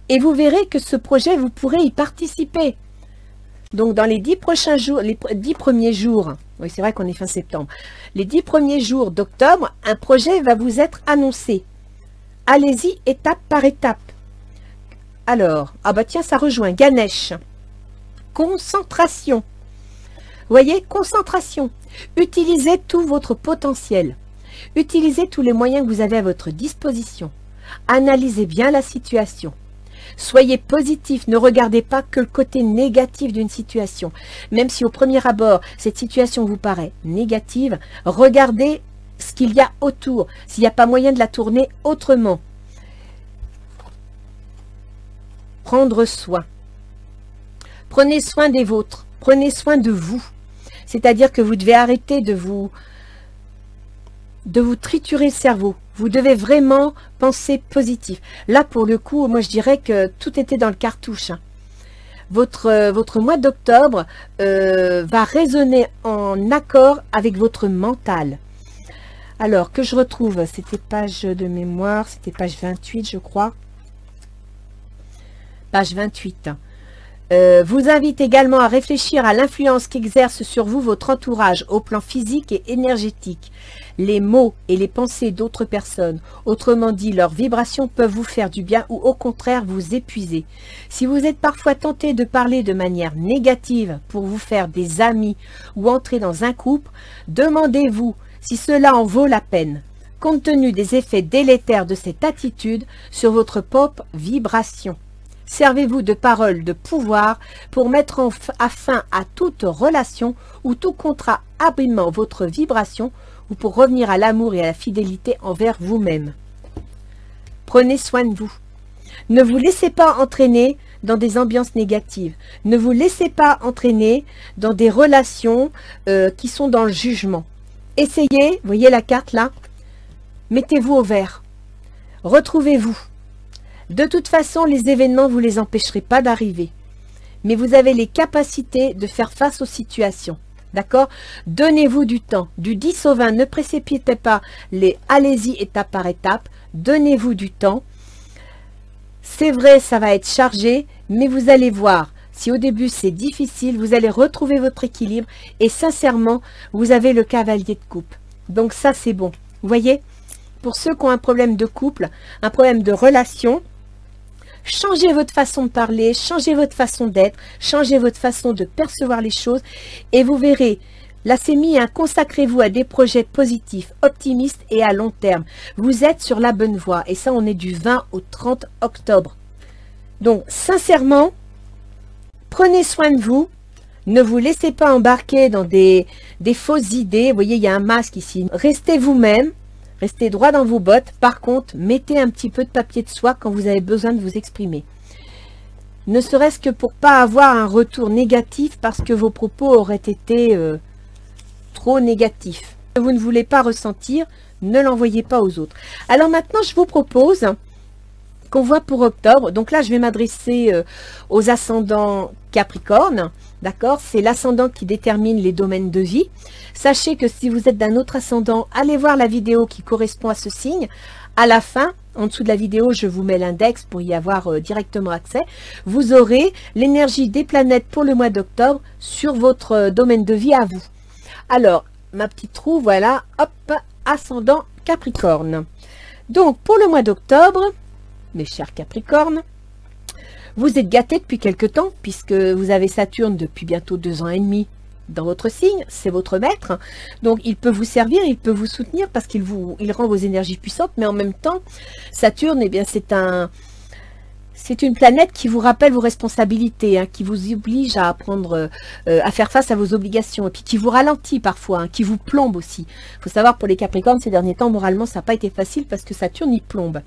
Et vous verrez que ce projet, vous pourrez y participer. Donc, dans les 10 prochains jours, les 10 premiers jours, oui, c'est vrai qu'on est fin septembre, les 10 premiers jours d'octobre, un projet va vous être annoncé. Allez-y étape par étape. Alors, ah bah tiens, ça rejoint Ganesh. Concentration. Vous voyez, concentration. Utilisez tout votre potentiel. Utilisez tous les moyens que vous avez à votre disposition. Analysez bien la situation. Soyez positif, ne regardez pas que le côté négatif d'une situation. Même si au premier abord, cette situation vous paraît négative, regardez ce qu'il y a autour, s'il n'y a pas moyen de la tourner autrement. Prendre soin. Prenez soin des vôtres, prenez soin de vous. C'est-à-dire que vous devez arrêter de vous triturer le cerveau. Vous devez vraiment penser positif. Là, pour le coup, moi, je dirais que tout était dans le cartouche. Votre mois d'octobre va résonner en accord avec votre mental. Alors, que je retrouve, c'était page de mémoire, c'était page 28, je crois. Page 28. Vous invite également à réfléchir à l'influence qu'exerce sur vous votre entourage au plan physique et énergétique. Les mots et les pensées d'autres personnes, autrement dit leurs vibrations, peuvent vous faire du bien ou au contraire vous épuiser. Si vous êtes parfois tenté de parler de manière négative pour vous faire des amis ou entrer dans un couple, demandez-vous si cela en vaut la peine, compte tenu des effets délétères de cette attitude sur votre propre vibration. Servez-vous de paroles de pouvoir pour mettre fin à toute relation ou tout contrat abîmant votre vibration ou pour revenir à l'amour et à la fidélité envers vous-même. Prenez soin de vous. Ne vous laissez pas entraîner dans des ambiances négatives. Ne vous laissez pas entraîner dans des relations qui sont dans le jugement. Essayez, voyez la carte là, mettez-vous au vert. Retrouvez-vous. De toute façon, les événements, vous ne les empêcherez pas d'arriver. Mais vous avez les capacités de faire face aux situations. D'accord? Donnez-vous du temps. Du 10 au 20, ne précipitez pas les allez-y étape par étape. Donnez-vous du temps. C'est vrai, ça va être chargé, mais vous allez voir. Si au début c'est difficile, vous allez retrouver votre équilibre. Et sincèrement, vous avez le cavalier de coupe. Donc ça, c'est bon. Vous voyez? Pour ceux qui ont un problème de couple, un problème de relation, changez votre façon de parler, changez votre façon d'être, changez votre façon de percevoir les choses et vous verrez, là c'est mis, consacrez-vous à des projets positifs, optimistes et à long terme. Vous êtes sur la bonne voie et ça on est du 20 au 30 octobre. Donc sincèrement, prenez soin de vous, ne vous laissez pas embarquer dans des fausses idées. Vous voyez, il y a un masque ici. Restez vous-même. Restez droit dans vos bottes. Par contre, mettez un petit peu de papier de soie quand vous avez besoin de vous exprimer. Ne serait-ce que pour pas avoir un retour négatif parce que vos propos auraient été trop négatifs. Si vous ne voulez pas ressentir, ne l'envoyez pas aux autres. Alors maintenant, je vous propose qu'on voit pour octobre. Donc là, je vais m'adresser aux ascendants Capricorne. D'accord? C'est l'ascendant qui détermine les domaines de vie. Sachez que si vous êtes d'un autre ascendant, allez voir la vidéo qui correspond à ce signe. À la fin, en dessous de la vidéo, je vous mets l'index pour y avoir directement accès. Vous aurez l'énergie des planètes pour le mois d'octobre sur votre domaine de vie à vous. Alors, ma petite roue, voilà, hop, ascendant Capricorne. Donc, pour le mois d'octobre, mes chers Capricornes, vous êtes gâtés depuis quelque temps, puisque vous avez Saturne depuis bientôt 2 ans et demi dans votre signe, c'est votre maître. Donc, il peut vous servir, il peut vous soutenir, parce qu'il rend vos énergies puissantes, mais en même temps, Saturne, eh bien, c'est un C'est une planète qui vous rappelle vos responsabilités, hein, qui vous oblige à apprendre à faire face à vos obligations, et puis qui vous ralentit parfois, hein, qui vous plombe aussi. Il faut savoir, pour les Capricornes, ces derniers temps, moralement, ça n'a pas été facile parce que Saturne y plombe.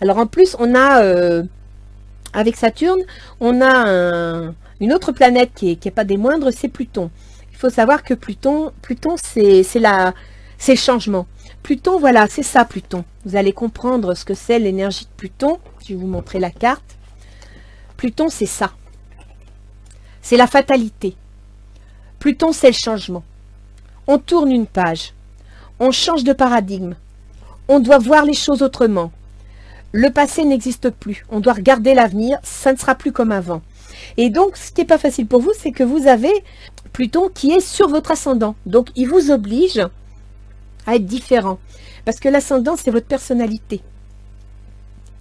Alors en plus, on a, avec Saturne, on a une autre planète qui est pas des moindres, c'est Pluton. Il faut savoir que Pluton c'est le changement. Pluton, voilà, c'est ça Pluton. Vous allez comprendre ce que c'est l'énergie de Pluton. Je vais vous montrer la carte. Pluton, c'est ça. C'est la fatalité. Pluton, c'est le changement. On tourne une page. On change de paradigme. On doit voir les choses autrement. Le passé n'existe plus. On doit regarder l'avenir. Ça ne sera plus comme avant. Et donc, ce qui n'est pas facile pour vous, c'est que vous avez Pluton qui est sur votre ascendant. Donc, il vous oblige à être différent. Parce que l'ascendant, c'est votre personnalité.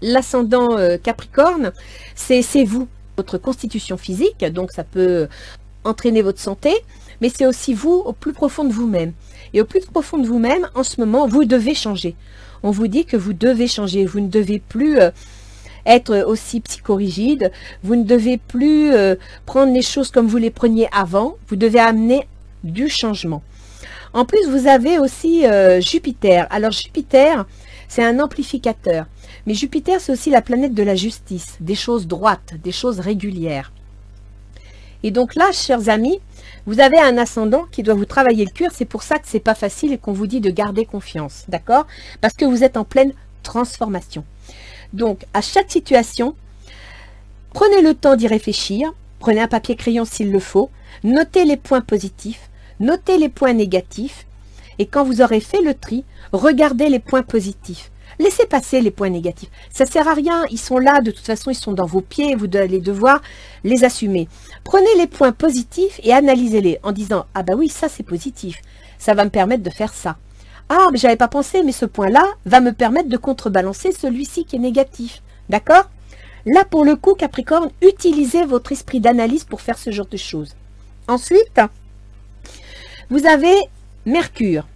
L'ascendant Capricorne, c'est vous, votre constitution physique. Donc, ça peut entraîner votre santé. Mais c'est aussi vous au plus profond de vous-même. Et au plus profond de vous-même, en ce moment, vous devez changer. On vous dit que vous devez changer. Vous ne devez plus être aussi psychorigide. Vous ne devez plus prendre les choses comme vous les preniez avant. Vous devez amener du changement. En plus, vous avez aussi Jupiter. Alors Jupiter, c'est un amplificateur. Mais Jupiter, c'est aussi la planète de la justice, des choses droites, des choses régulières. Et donc là, chers amis, vous avez un ascendant qui doit vous travailler le cuir. C'est pour ça que c'est pas facile et qu'on vous dit de garder confiance, d'accord? Parce que vous êtes en pleine transformation. Donc, à chaque situation, prenez le temps d'y réfléchir. Prenez un papier crayon s'il le faut. Notez les points positifs. Notez les points négatifs. Et quand vous aurez fait le tri, regardez les points positifs. Laissez passer les points négatifs. Ça ne sert à rien. Ils sont là. De toute façon, ils sont dans vos pieds. Vous allez devoir les assumer. Prenez les points positifs et analysez-les en disant « Ah bah oui, ça c'est positif. Ça va me permettre de faire ça. Ah, mais j'avais pas pensé, mais ce point-là va me permettre de contrebalancer celui-ci qui est négatif. » D'accord? Là, pour le coup, Capricorne, utilisez votre esprit d'analyse pour faire ce genre de choses. Ensuite, vous avez Mercure.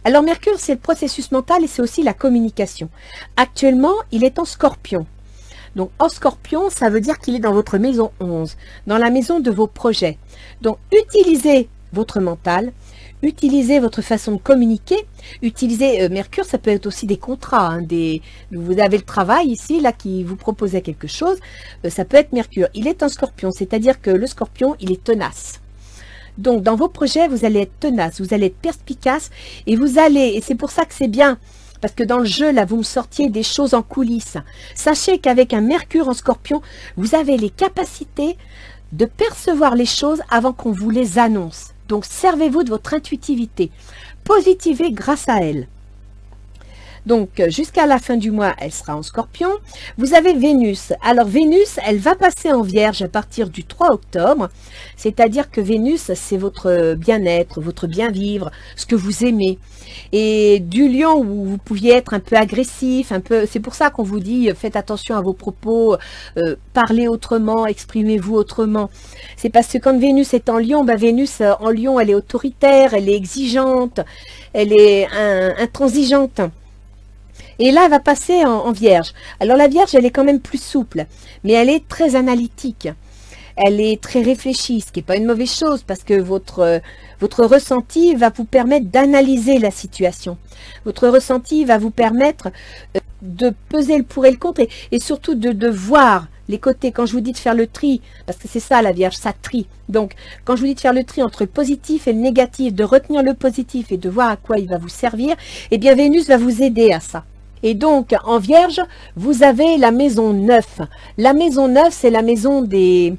Alors Mercure, c'est le processus mental et c'est aussi la communication. Actuellement, il est en Scorpion. Donc en Scorpion, ça veut dire qu'il est dans votre maison 11, dans la maison de vos projets. Donc utilisez votre mental, utilisez votre façon de communiquer, utilisez Mercure, ça peut être aussi des contrats. Hein, vous avez le travail ici, là, qui vous proposait quelque chose, ça peut être Mercure. Il est en Scorpion, c'est-à-dire que le Scorpion, il est tenace. Donc, dans vos projets, vous allez être tenace, vous allez être perspicace et vous allez, et c'est pour ça que c'est bien, parce que dans le jeu, là, vous me sortiez des choses en coulisses. Sachez qu'avec un Mercure en Scorpion, vous avez les capacités de percevoir les choses avant qu'on vous les annonce. Donc, servez-vous de votre intuitivité. Positivez grâce à elle. Donc, jusqu'à la fin du mois, elle sera en Scorpion. Vous avez Vénus. Alors, Vénus, elle va passer en Vierge à partir du 3 octobre. C'est-à-dire que Vénus, c'est votre bien-être, votre bien-vivre, ce que vous aimez. Et du Lion, où vous pouviez être un peu agressif, un peu, c'est pour ça qu'on vous dit, faites attention à vos propos, parlez autrement, exprimez-vous autrement. C'est parce que quand Vénus est en Lion, Vénus en Lion, elle est autoritaire, elle est exigeante, elle est intransigeante. Et là, elle va passer en Vierge. Alors la Vierge, elle est quand même plus souple, mais elle est très analytique. Elle est très réfléchie, ce qui n'est pas une mauvaise chose, parce que votre ressenti va vous permettre d'analyser la situation. Votre ressenti va vous permettre de peser le pour et le contre, et surtout de voir les côtés. Quand je vous dis de faire le tri, parce que c'est ça la Vierge, ça trie. Donc, quand je vous dis de faire le tri entre le positif et le négatif, de retenir le positif et de voir à quoi il va vous servir, eh bien Vénus va vous aider à ça. Et donc, en Vierge, vous avez la maison 9. La maison 9, c'est la maison des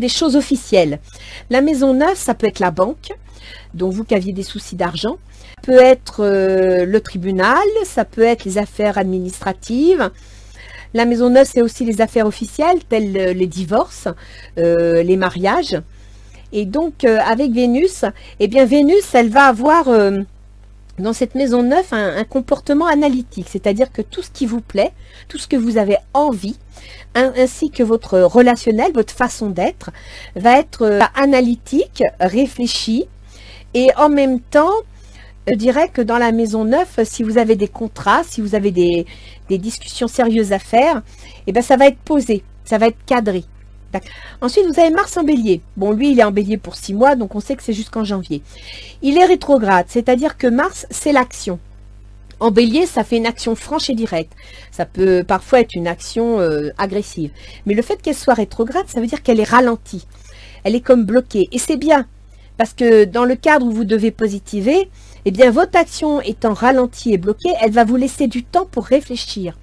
choses officielles. La maison 9, ça peut être la banque, donc vous qui aviez des soucis d'argent. Ça peut être le tribunal, ça peut être les affaires administratives. La maison 9, c'est aussi les affaires officielles, telles les divorces, les mariages. Et donc, avec Vénus, eh bien Vénus, elle va avoir... dans cette maison 9, un comportement analytique, c'est-à-dire que tout ce qui vous plaît, tout ce que vous avez envie, ainsi que votre relationnel, votre façon d'être, va être analytique, réfléchi, et en même temps, Je dirais que dans la maison 9, si vous avez des contrats, si vous avez des discussions sérieuses à faire, eh ben ça va être posé, ça va être cadré. Ensuite, vous avez Mars en Bélier. Bon, lui, il est en Bélier pour 6 mois, donc on sait que c'est jusqu'en janvier. Il est rétrograde, c'est-à-dire que Mars, c'est l'action. En Bélier, ça fait une action franche et directe. Ça peut parfois être une action agressive. Mais le fait qu'elle soit rétrograde, ça veut dire qu'elle est ralentie. Elle est comme bloquée. Et c'est bien, parce que dans le cadre où vous devez positiver, eh bien, votre action étant ralentie et bloquée, elle va vous laisser du temps pour réfléchir.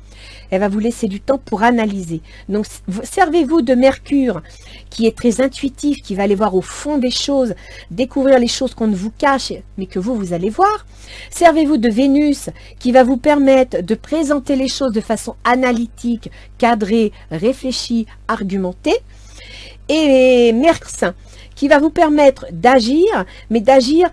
Elle va vous laisser du temps pour analyser. Donc, servez-vous de Mercure, qui est très intuitif, qui va aller voir au fond des choses, découvrir les choses qu'on ne vous cache, mais que vous allez voir. Servez-vous de Vénus, qui va vous permettre de présenter les choses de façon analytique, cadrée, réfléchie, argumentée. Et Mercure, qui va vous permettre d'agir, mais d'agir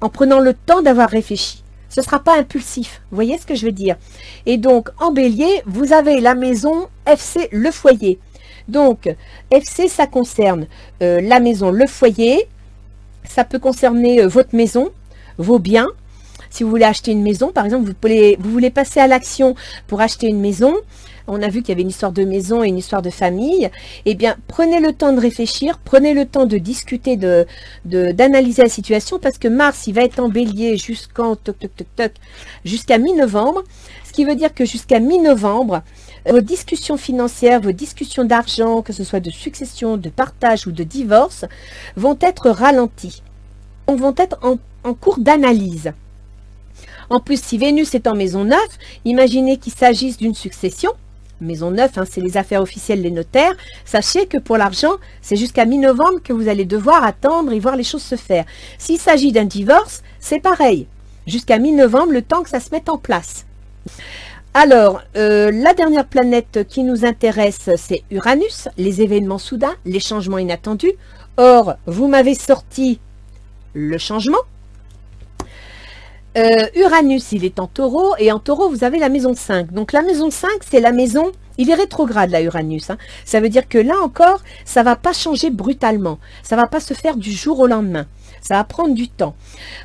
en prenant le temps d'avoir réfléchi. Ce ne sera pas impulsif, vous voyez ce que je veux dire? Et donc, en Bélier, vous avez la maison FC, le foyer. Donc, FC, ça concerne la maison, le foyer. Ça peut concerner votre maison, vos biens. Si vous voulez acheter une maison, par exemple, vous voulez passer à l'action pour acheter une maison. On a vu qu'il y avait une histoire de maison et une histoire de famille. Eh bien, prenez le temps de réfléchir, prenez le temps de discuter, d'analyser la situation, parce que Mars, il va être en Bélier jusqu'à mi-novembre. Ce qui veut dire que jusqu'à mi-novembre, vos discussions financières, vos discussions d'argent, que ce soit de succession, de partage ou de divorce, vont être ralenties. Donc, vont être en cours d'analyse. En plus, si Vénus est en maison 9, imaginez qu'il s'agisse d'une succession. Maison 9, hein, c'est les affaires officielles, les notaires. Sachez que pour l'argent, c'est jusqu'à mi-novembre que vous allez devoir attendre et voir les choses se faire. S'il s'agit d'un divorce, c'est pareil. Jusqu'à mi-novembre, le temps que ça se mette en place. Alors, la dernière planète qui nous intéresse, c'est Uranus, les événements soudains, les changements inattendus. Or, vous m'avez sorti le changement. Uranus, il est en taureau, et en taureau, vous avez la maison 5. Donc la maison 5, c'est la maison, il est rétrograde là, Uranus. Hein. Ça veut dire que là encore, ça ne va pas changer brutalement. Ça ne va pas se faire du jour au lendemain. Ça va prendre du temps.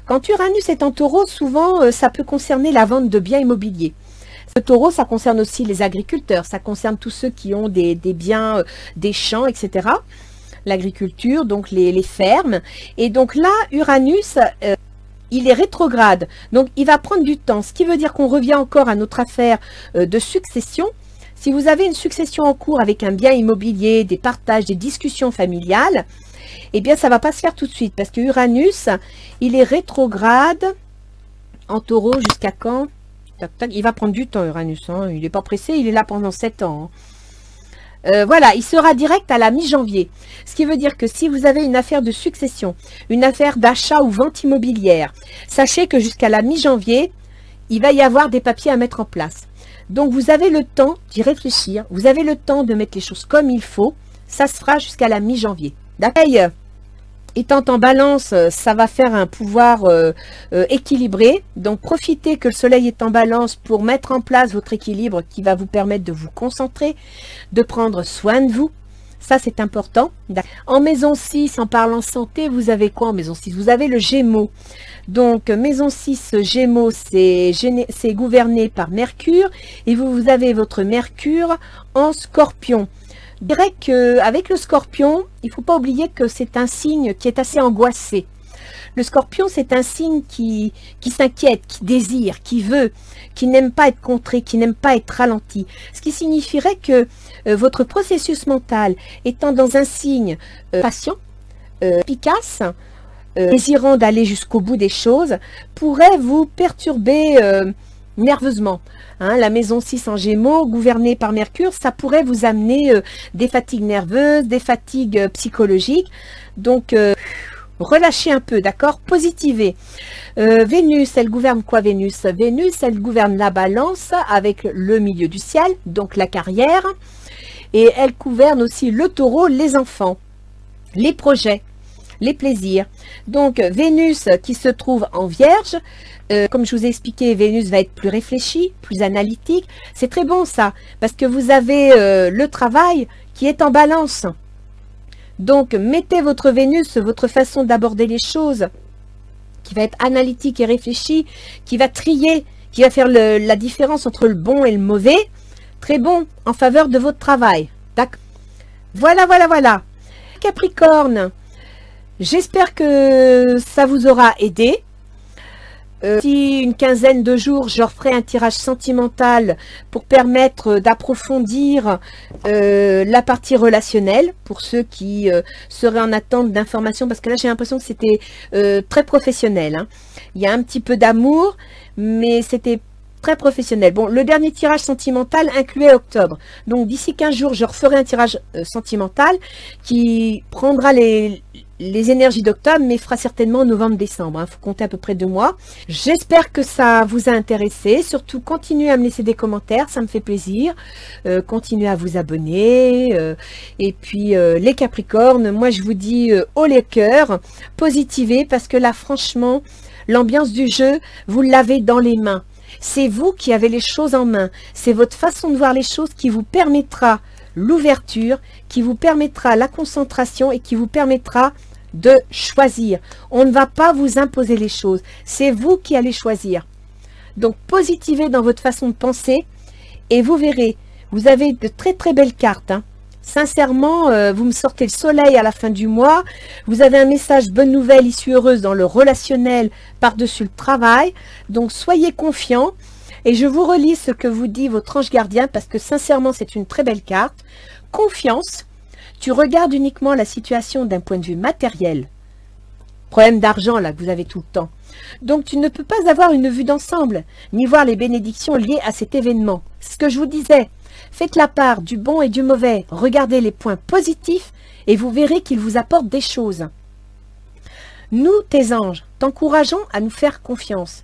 Quand Uranus est en taureau, souvent, ça peut concerner la vente de biens immobiliers. Le taureau, ça concerne aussi les agriculteurs. Ça concerne tous ceux qui ont des biens, des champs, etc. L'agriculture, donc les fermes. Et donc là, Uranus... il est rétrograde, donc il va prendre du temps, ce qui veut dire qu'on revient encore à notre affaire de succession. Si vous avez une succession en cours avec un bien immobilier, des partages, des discussions familiales, eh bien ça ne va pas se faire tout de suite, parce que Uranus, il est rétrograde en taureau jusqu'à quand? Tac, tac, il va prendre du temps, Uranus, hein. Il n'est pas pressé, il est là pendant 7 ans. Hein. Voilà, il sera direct à la mi-janvier. Ce qui veut dire que si vous avez une affaire de succession, une affaire d'achat ou vente immobilière, sachez que jusqu'à la mi-janvier, il va y avoir des papiers à mettre en place. Donc vous avez le temps d'y réfléchir, vous avez le temps de mettre les choses comme il faut. Ça se fera jusqu'à la mi-janvier. D'accord ? Étant en balance, ça va faire un pouvoir équilibré. Donc, profitez que le soleil est en balance pour mettre en place votre équilibre qui va vous permettre de vous concentrer, de prendre soin de vous. Ça, c'est important. En maison 6, en parlant santé, vous avez quoi en maison 6? Vous avez le Gémeaux. Donc, maison 6, Gémeaux, c'est gouverné par Mercure. Et vous avez votre Mercure en Scorpion. Je dirais qu'avec le Scorpion, il ne faut pas oublier que c'est un signe qui est assez angoissé. Le Scorpion, c'est un signe qui s'inquiète, qui désire, qui veut, qui n'aime pas être contré, qui n'aime pas être ralenti. Ce qui signifierait que votre processus mental étant dans un signe patient, efficace, désirant d'aller jusqu'au bout des choses, pourrait vous perturber nerveusement. Hein, la maison 6 en Gémeaux, gouvernée par Mercure, ça pourrait vous amener des fatigues nerveuses, des fatigues psychologiques. Donc, relâchez un peu, d'accord? Positivez. Vénus, elle gouverne quoi, Vénus? Vénus, elle gouverne la balance avec le milieu du ciel, donc la carrière. Et elle gouverne aussi le taureau, les enfants, les projets, les plaisirs. Donc, Vénus qui se trouve en Vierge, comme je vous ai expliqué, Vénus va être plus réfléchie, plus analytique. C'est très bon ça, parce que vous avez le travail qui est en balance. Donc, mettez votre Vénus, votre façon d'aborder les choses qui va être analytique et réfléchi, qui va trier, qui va faire la différence entre le bon et le mauvais. Très bon en faveur de votre travail. D'accord. Voilà, voilà, voilà. Capricorne, j'espère que ça vous aura aidé. D'ici une quinzaine de jours, je referai un tirage sentimental pour permettre d'approfondir la partie relationnelle pour ceux qui seraient en attente d'informations, parce que là j'ai l'impression que c'était très professionnel, hein. Il y a un petit peu d'amour, mais c'était très professionnel. Bon, le dernier tirage sentimental incluait octobre. Donc d'ici 15 jours, je referai un tirage sentimental qui prendra les énergies d'octobre, mais fera certainement novembre-décembre. Il faut compter à peu près 2 mois. J'espère que ça vous a intéressé. Surtout, continuez à me laisser des commentaires, ça me fait plaisir. Continuez à vous abonner. Et puis, les Capricornes, moi je vous dis haut les cœurs, positivez, parce que là, franchement, l'ambiance du jeu, vous l'avez dans les mains. C'est vous qui avez les choses en main. C'est votre façon de voir les choses qui vous permettra l'ouverture, qui vous permettra la concentration et qui vous permettra de choisir. On ne va pas vous imposer les choses. C'est vous qui allez choisir. Donc, positivez dans votre façon de penser et vous verrez, vous avez de très très belles cartes, hein. Sincèrement, vous me sortez le soleil à la fin du mois. Vous avez un message bonne nouvelle, issue heureuse dans le relationnel par-dessus le travail. Donc, soyez confiants. Et je vous relis ce que vous dit votre ange gardien parce que sincèrement, c'est une très belle carte. Confiance. Tu regardes uniquement la situation d'un point de vue matériel. Problème d'argent là que vous avez tout le temps. Donc, tu ne peux pas avoir une vue d'ensemble, ni voir les bénédictions liées à cet événement. C'est ce que je vous disais. Faites la part du bon et du mauvais. Regardez les points positifs et vous verrez qu'ils vous apportent des choses. Nous, tes anges, t'encourageons à nous faire confiance,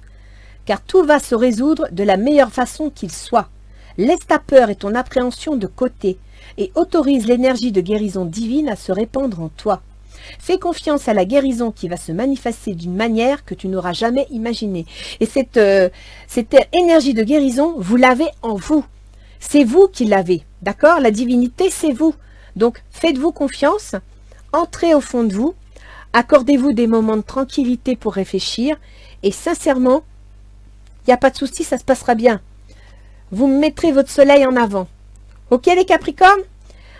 car tout va se résoudre de la meilleure façon qu'il soit. Laisse ta peur et ton appréhension de côté et autorise l'énergie de guérison divine à se répandre en toi. Fais confiance à la guérison qui va se manifester d'une manière que tu n'auras jamais imaginée. Et cette énergie de guérison, vous l'avez en vous. C'est vous qui l'avez, d'accord? La divinité, c'est vous. Donc, faites-vous confiance, entrez au fond de vous, accordez-vous des moments de tranquillité pour réfléchir, et sincèrement, il n'y a pas de souci, ça se passera bien. Vous mettrez votre soleil en avant. Ok les Capricornes?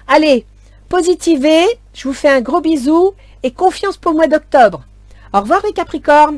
Allez, positivez, je vous fais un gros bisou, et confiance pour le mois d'octobre. Au revoir les Capricornes!